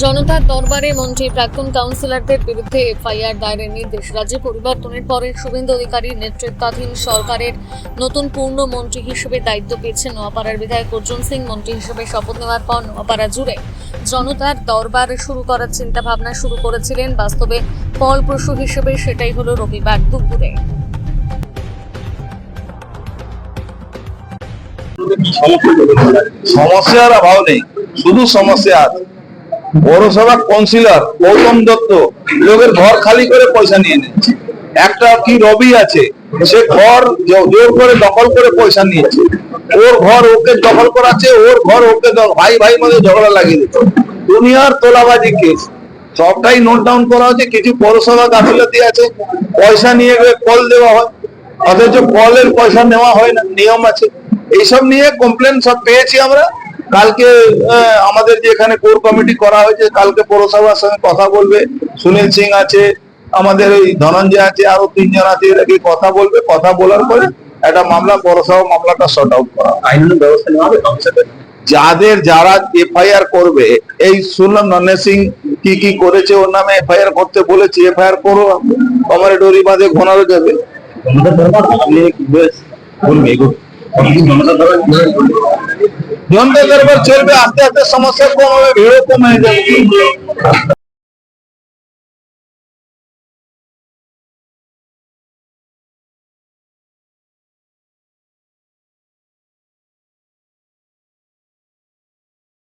জনতার দরবারে মন্ত্রী প্রাক্তন কাউন্সিলরদের বিরুদ্ধে এফআইআর দায়েরের নির্দেশ। রাজ্যে পরিবর্তনের পরে শুভেন্দু অধিকারীর নেতৃত্বাধীন সরকারের নতুন পূর্ণ মন্ত্রী হিসেবে দায়িত্ব পেয়েছেন নোয়াপাড়ার বিধায়ক অর্জুন সিং। মন্ত্রী হিসেবে শপথ নেওয়ার পর নোয়াপাড়া জুড়ে জনতার দরবার শুরু করার চিন্তা ভাবনা শুরু করেছিলেন। বাস্তবে ফলপ্রসূ হিসেবে সেটাই হলো রবিবার দুপুরে। সমস্যার অভাব নেই, শুধু সমস্যা আছে। পৌরসভা কাউন্সিলর গৌতম দত্ত লোকের ঘর খালি করে পয়সা নিয়ে নিচ্ছে। একটা কি রবি আছে, সে ঘর জোর করে দখল করে পয়সা নিয়েছে। ওর ঘর ওকে দখল করাচ্ছে, ওর ঘর ওকে ভাই ভাই মধ্যে ঝগড়া লাগিয়ে দিচ্ছে। দুনিয়ার তোলাবাজি কেস সবটাই নোট ডাউন করা হচ্ছে। কিছু পৌরসভা গাফিলতি আছে, পয়সা নিয়ে কল দেওয়া হয়, অথচ কলের পয়সা নেওয়া হয় না, নিয়ম আছে। এইসব নিয়ে কমপ্লেন সব পেয়েছি আমরা। কালকে আমাদের যে এখানে কোর কমিটি করা হয়েছে, কালকে পৌরসভার সঙ্গে কথা বলবে। সুনীল সিং আছে, আমাদের ওই ধনঞ্জয় আছে, আরো 3 জন আছে, এরা কি কথা বলবে। কথা বলার পরে একটা মামলা, পৌরসভা মামলাটা সর্ট আউট করা, আইনানুগ ব্যবস্থা নেওয়া হবে। যারা এফআইআর করবে, এই শুনলাম নন্নে সিং কি করেছে, ওর নামে এফআইআর করতে বলেছি। এফআইআর করো, আমার ডোরি বাঁধে ঘোনারও যাবে। জনতা দরবার চলবে, আস্তে আস্তে সমস্যা কম হবে, ভিড়ও কম হয়ে যাবে।